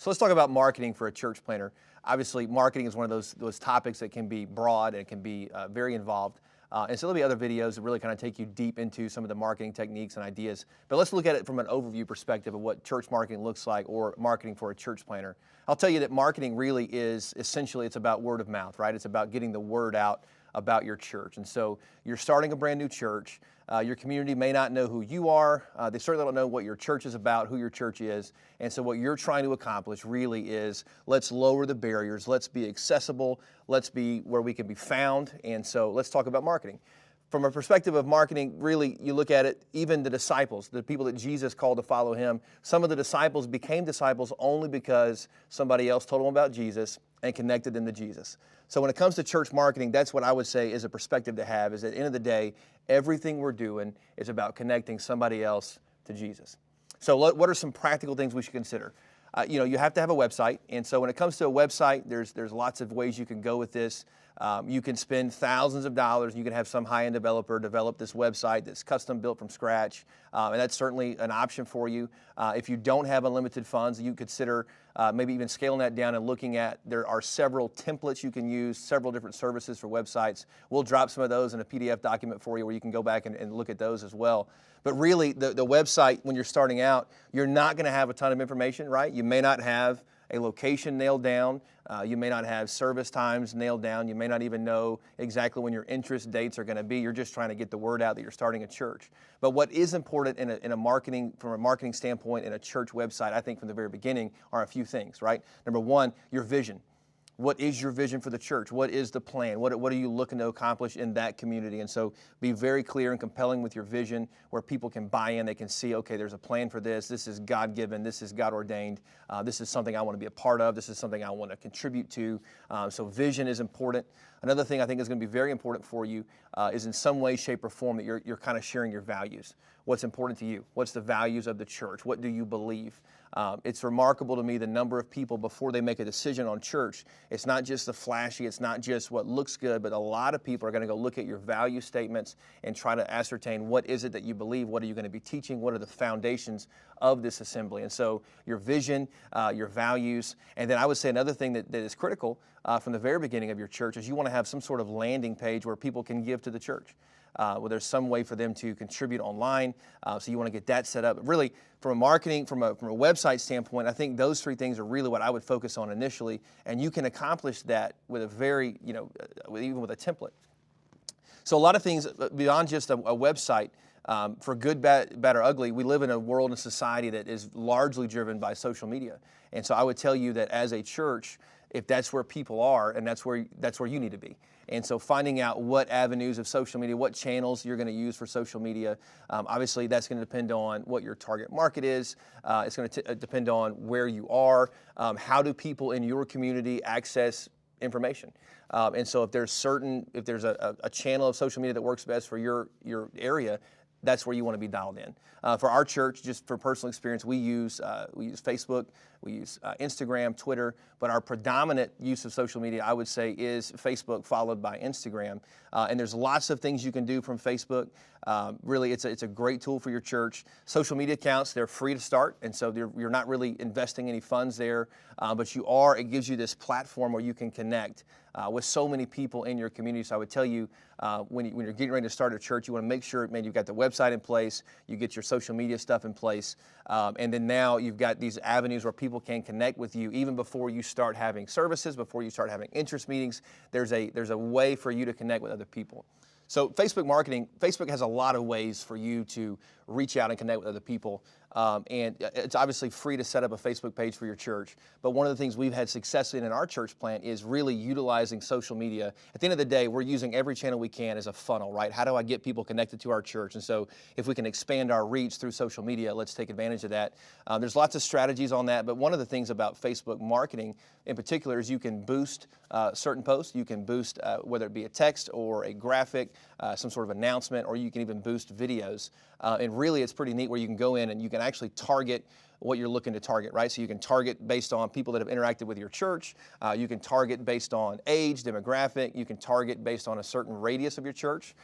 So let's talk about marketing for a church planter. Obviously, marketing is one of those topics that can be broad and can be very involved. And so there'll be other videos that really kind of take you deep into some of the marketing techniques and ideas. But let's look at it from an overview perspective of what church marketing looks like, or marketing for a church planter. I'll tell you that marketing really is essentially, it's about word of mouth, right? It's about getting the word out about your church. And so you're starting a brand new church. Your community may not know who you are. They certainly don't know what your church is about, who your church is. And so what you're trying to accomplish really is, let's lower the barriers. Let's be accessible. Let's be where we can be found. And so let's talk about marketing. From a perspective of marketing, really, you look at it, even the disciples, the people that Jesus called to follow him, some of the disciples became disciples only because somebody else told them about Jesus and connected them to Jesus. So when it comes to church marketing, that's what I would say is a perspective to have, is at the end of the day, everything we're doing is about connecting somebody else to Jesus. So what are some practical things we should consider? You have to have a website. And so when it comes to a website, there's lots of ways you can go with this. You can spend thousands of dollars. You can have some high-end developer develop this website that's custom built from scratch. And that's certainly an option for you. If you don't have unlimited funds, you consider maybe even scaling that down and looking at, there are several templates you can use, several different services for websites. We'll drop some of those in a PDF document for you where you can go back and look at those as well. But really, the website, when you're starting out, you're not going to have a ton of information, right? You may not have a location nailed down. You may not have service times nailed down. You may not even know exactly when your interest dates are going to be. You're just trying to get the word out that you're starting a church. But what is important in a marketing, from a marketing standpoint in a church website, I think from the very beginning, are a few things, right? Number one, your vision. What is your vision for the church? What is the plan? What are you looking to accomplish in that community? And so be very clear and compelling with your vision, where people can buy in. They can see, okay, there's a plan for this. This is God-given. This is God-ordained. This is something I want to be a part of. This is something I want to contribute to. So vision is important. Another thing I think is going to be very important for you is in some way, shape, or form that you're kind of sharing your values. What's important to you? What's the values of the church? What do you believe? It's remarkable to me the number of people before they make a decision on church. It's not just the flashy, it's not just what looks good, but a lot of people are going to go look at your value statements and try to ascertain what is it that you believe, what are you going to be teaching, what are the foundations of this assembly. And so your vision, your values, and then I would say another thing that is critical from the very beginning of your church is you want to have some sort of landing page where people can give to the church. Well, there's some way for them to contribute online, so you want to get that set up. Really, from a marketing, from a website standpoint, I think those three things are really what I would focus on initially, and you can accomplish that with a very, even with a template. So a lot of things beyond just a website, for good, bad, or ugly, we live in a world and society that is largely driven by social media. And so I would tell you that as a church, if that's where people are, and that's where you need to be. And so finding out what avenues of social media, what channels you're going to use for social media, obviously that's going to depend on what your target market is. It's going to depend on where you are. How do people in your community access information? And so if there's a channel of social media that works best for your area, that's where you want to be dialed in. For our church, just for personal experience, we use Facebook, we use Instagram, Twitter, but our predominant use of social media, I would say, is Facebook followed by Instagram. And there's lots of things you can do from Facebook. Really, it's a great tool for your church. Social media accounts, they're free to start, and so you're not really investing any funds there, but it gives you this platform where you can connect with so many people in your community. So I would tell you, when you're getting ready to start a church, you want to make sure, you've got the website in place, you get your social media stuff in place, and then now you've got these avenues where people can connect with you even before you start having services, before you start having interest meetings. There's a way for you to connect with other people. So Facebook marketing, Facebook has a lot of ways for you to reach out and connect with other people. And it's obviously free to set up a Facebook page for your church. But one of the things we've had success in our church plant is really utilizing social media. At the end of the day, we're using every channel we can as a funnel, right? How do I get people connected to our church? And so if we can expand our reach through social media, let's take advantage of that. There's lots of strategies on that. But one of the things about Facebook marketing in particular is you can boost certain posts. You can boost whether it be a text or a graphic, some sort of announcement, or you can even boost videos. And really, it's pretty neat where you can go in and you can actually target what you're looking to target, right? So you can target based on people that have interacted with your church. You can target based on age, demographic. You can target based on a certain radius of your church.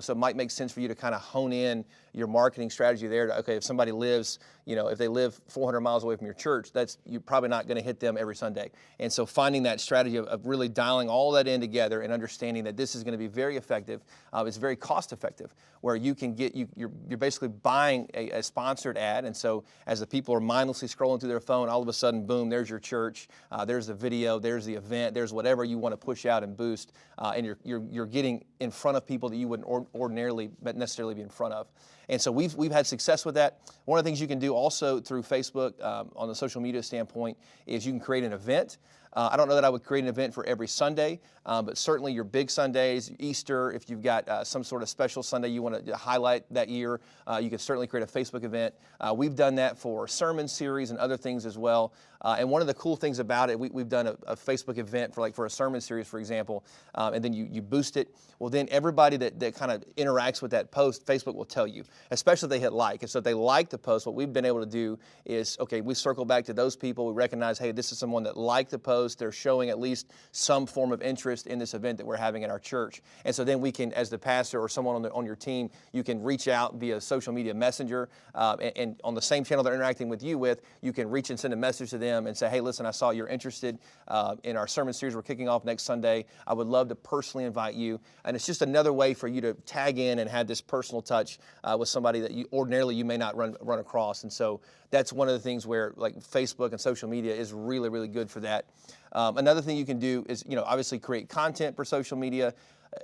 So it might make sense for you to kind of hone in your marketing strategy there to, okay, if somebody lives, if they live 400 miles away from your church, you're probably not going to hit them every Sunday. And so finding that strategy of really dialing all that in together and understanding that this is going to be very effective. It's very cost effective, where you can get, you're basically buying a sponsored ad. And so as the people are mindlessly scrolling through their phone, all of a sudden, boom, there's your church, there's the video, there's the event, there's whatever you want to push out and boost. And you're getting in front of people that you wouldn't ordinarily necessarily be in front of. And so we've had success with that. One of the things you can do also through Facebook on the social media standpoint is you can create an event. I don't know that I would create an event for every Sunday, but certainly your big Sundays, Easter, if you've got some sort of special Sunday you want to highlight that year, you can certainly create a Facebook event. We've done that for sermon series and other things as well. And one of the cool things about it, we've done a Facebook event for a sermon series, for example, and then you boost it. Well, then everybody that kind of interacts with that post, Facebook will tell you, especially if they hit like. And so if they like the post, what we've been able to do is, okay, we circle back to those people. We recognize, hey, this is someone that liked the post. They're showing at least some form of interest in this event that we're having at our church. And so then we can, as the pastor or someone on your team, you can reach out via social media messenger, and on the same channel they're interacting with you with, you can reach and send a message to them and say, hey, listen, I saw you're interested in our sermon series we're kicking off next Sunday. I would love to personally invite you. And it's just another way for you to tag in and have this personal touch with somebody that you ordinarily you may not run across. And so that's one of the things where like Facebook and social media is really, really good for that. Another thing you can do is, obviously create content for social media.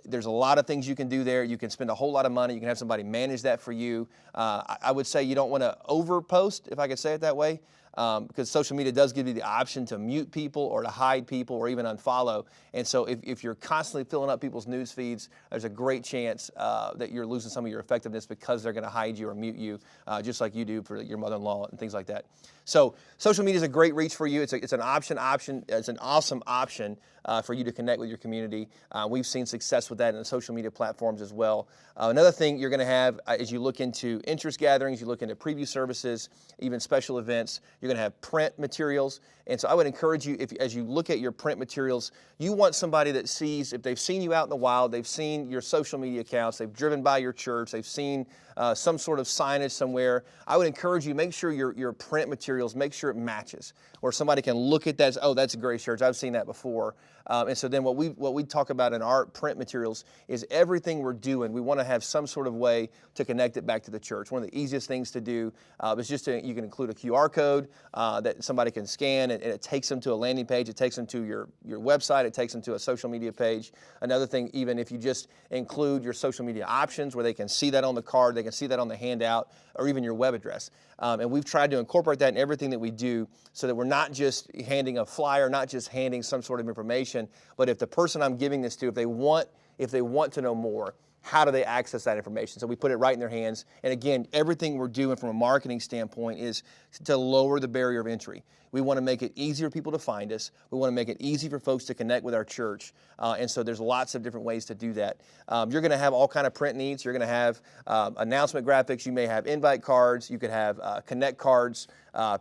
There's a lot of things you can do there. You can spend a whole lot of money. You can have somebody manage that for you. I would say you don't want to overpost, if I could say it that way, because social media does give you the option to mute people or to hide people or even unfollow. And so if you're constantly filling up people's news feeds, there's a great chance that you're losing some of your effectiveness because they're going to hide you or mute you, just like you do for your mother-in-law and things like that. So social media is a great reach for you. It's an option. It's an awesome option for you to connect with your community. We've seen success with that in the social media platforms as well. Another thing you're going to have as you look into interest gatherings, you look into preview services, even special events, you're going to have print materials. And so I would encourage you, as you look at your print materials, you want somebody that sees, if they've seen you out in the wild, they've seen your social media accounts, they've driven by your church, they've seen some sort of signage somewhere, I would encourage you, make sure your print materials, make sure it matches. Or somebody can look at that, oh, that's a great church, I've seen that before. And so then what we talk about in our print materials is everything we're doing, we want to have some sort of way to connect it back to the church. One of the easiest things to do is you can include a QR code that somebody can scan, and it takes them to a landing page, it takes them to your website, it takes them to a social media page. Another thing, even if you just include your social media options where they can see that on the card, they can see that on the handout, or even your web address. And we've tried to incorporate that in everything that we do so that we're not just handing a flyer, not just handing some sort of information, but if the person I'm giving this to, if they want to know more, how do they access that information? So we put it right in their hands. And again, everything we're doing from a marketing standpoint is to lower the barrier of entry. We want to make it easier for people to find us. We want to make it easy for folks to connect with our church. And so there's lots of different ways to do that. You're going to have all kind of print needs. You're going to have announcement graphics. You may have invite cards. You could have connect cards,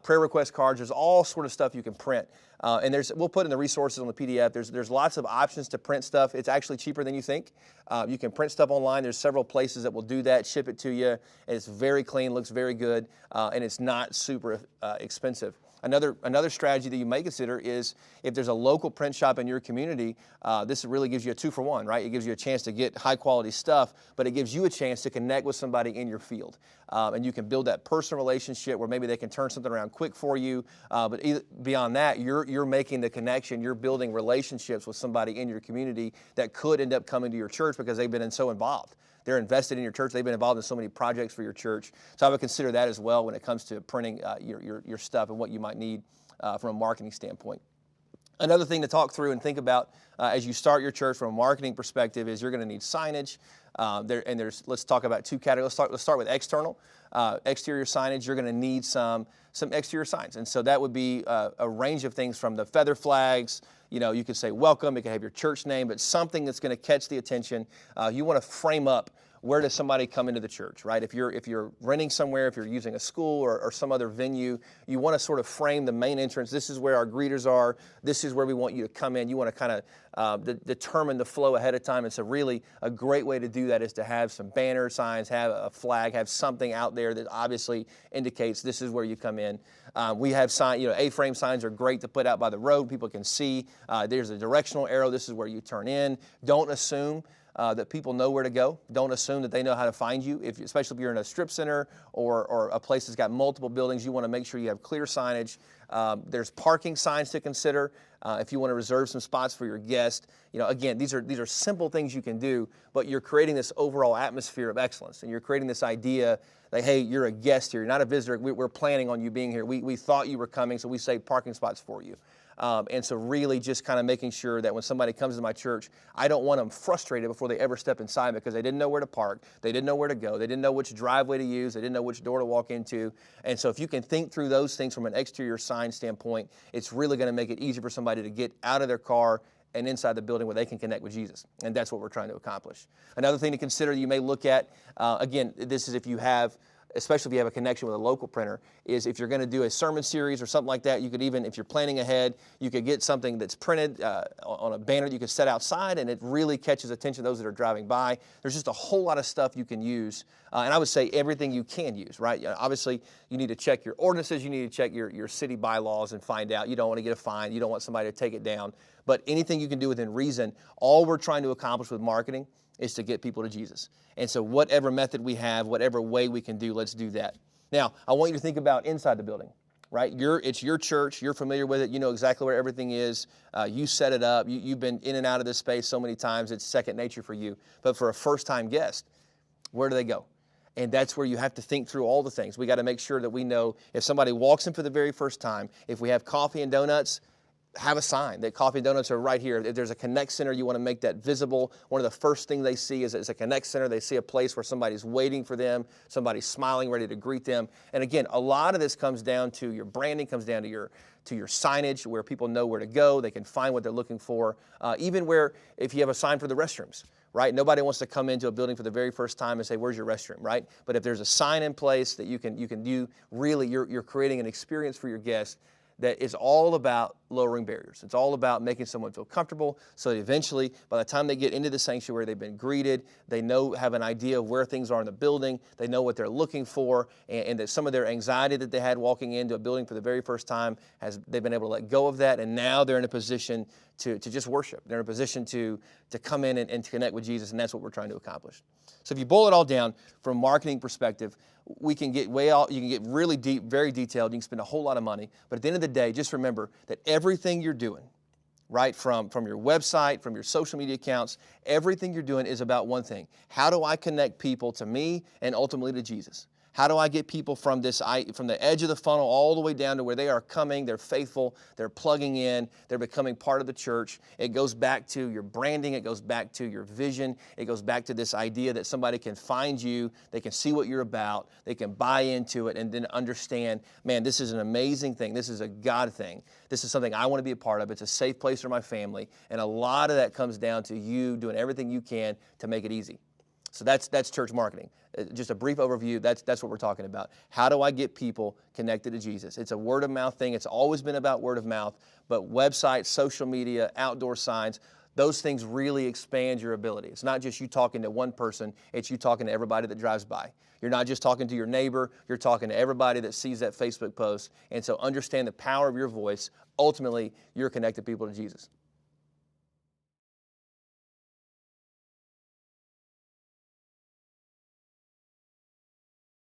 prayer request cards. There's all sort of stuff you can print. And we'll put in the resources on the PDF. There's lots of options to print stuff. It's actually cheaper than you think. You can print stuff online. There's several places that will do that, ship it to you. And it's very clean, looks very good, and it's not super expensive. Another strategy that you may consider is if there's a local print shop in your community, this really gives you a 2-for-1, right? It gives you a chance to get high quality stuff, but it gives you a chance to connect with somebody in your field. And you can build that personal relationship where maybe they can turn something around quick for you. But beyond that, you're making the connection, you're building relationships with somebody in your community that could end up coming to your church because they've been so involved. They're invested in your church. They've been involved in so many projects for your church. So I would consider that as well when it comes to printing your stuff and what you might need from a marketing standpoint. Another thing to talk through and think about as you start your church from a marketing perspective is you're going to need signage. Let's talk about two categories. Let's start with external. Exterior signage, you're going to need some exterior signs. And so that would be a range of things from the feather flags. You could say welcome, it could have your church name, but something that's going to catch the attention. You want to frame up where does somebody come into the church, right? If you're renting somewhere, if you're using a school or some other venue, you want to sort of frame the main entrance. This is where our greeters are. This is where we want you to come in. You want to kind of determine the flow ahead of time. And so really a great way to do that is to have some banner signs, have a flag, have something out there that obviously indicates this is where you come in. We have A-frame signs are great to put out by the road. People can see. There's a directional arrow. This is where you turn in. Don't assume that people know where to go. Don't assume that they know how to find you, especially if you're in a strip center or a place that's got multiple buildings. You want to make sure you have clear signage. There's parking signs to consider if you want to reserve some spots for your guest. Again, these are simple things you can do, but you're creating this overall atmosphere of excellence, and you're creating this idea that, hey, you're a guest here. You're not a visitor. We're planning on you being here. We thought you were coming, so we saved parking spots for you. And so really just kind of making sure that when somebody comes to my church, I don't want them frustrated before they ever step inside because they didn't know where to park, they didn't know where to go, they didn't know which driveway to use, they didn't know which door to walk into. And so if you can think through those things from an exterior sign standpoint, it's really going to make it easy for somebody to get out of their car and inside the building where they can connect with Jesus. And that's what we're trying to accomplish. Another thing to consider you may look at, again, this is if you have, especially if you have a connection with a local printer, is if you're going to do a sermon series or something like that, you could even, if you're planning ahead, you could get something that's printed on a banner that you could set outside, and it really catches attention of those that are driving by. There's just a whole lot of stuff you can use, and I would say everything you can use, right? Obviously, you need to check your ordinances, you need to check your city bylaws and find out. You don't want to get a fine, you don't want somebody to take it down, but anything you can do within reason. All we're trying to accomplish with marketing is to get people to Jesus. And so whatever method we have, whatever way we can do, let's do that. Now, I want you to think about inside the building, right? It's your church. You're familiar with it. You know exactly where everything is. You set it up. You've been in and out of this space so many times. It's second nature for you. But for a first-time guest, where do they go? And that's where you have to think through all the things. We got to make sure that we know if somebody walks in for the very first time, if we have coffee and donuts, have a sign that coffee and donuts are right here. If there's a Connect Center, you want to make that visible. One of the first things they see is a Connect Center. They see a place where somebody's waiting for them, somebody's smiling, ready to greet them. And again, a lot of this comes down to your branding, comes down to your signage, where people know where to go. They can find what they're looking for. Even where, if you have a sign for the restrooms, right? Nobody wants to come into a building for the very first time and say, where's your restroom, right? But if there's a sign in place that you can do, really, you're creating an experience for your guests that is all about lowering barriers. It's all about making someone feel comfortable so that eventually, by the time they get into the sanctuary, they've been greeted, they have an idea of where things are in the building, they know what they're looking for, and that some of their anxiety that they had walking into a building for the very first time, they've been able to let go of that, and now they're in a position to just worship. They're in a position to come in and to connect with Jesus, and that's what we're trying to accomplish. So if you boil it all down from a marketing perspective, we can get way out, you can get really deep, very detailed, you can spend a whole lot of money, but at the end of the day, just remember that everything you're doing, right, from your website, from your social media accounts, everything you're doing is about one thing. How do I connect people to me and ultimately to Jesus? How do I get people from the edge of the funnel all the way down to where they are coming, they're faithful, they're plugging in, they're becoming part of the church? It goes back to your branding, it goes back to your vision, it goes back to this idea that somebody can find you, they can see what you're about, they can buy into it, and then understand, man, this is an amazing thing, this is a God thing, this is something I want to be a part of, it's a safe place for my family, and a lot of that comes down to you doing everything you can to make it easy. So that's church marketing. Just a brief overview, that's what we're talking about. How do I get people connected to Jesus? It's a word of mouth thing. It's always been about word of mouth, but websites, social media, outdoor signs, those things really expand your ability. It's not just you talking to one person, it's you talking to everybody that drives by. You're not just talking to your neighbor, you're talking to everybody that sees that Facebook post. And so understand the power of your voice. Ultimately, you're connecting people to Jesus.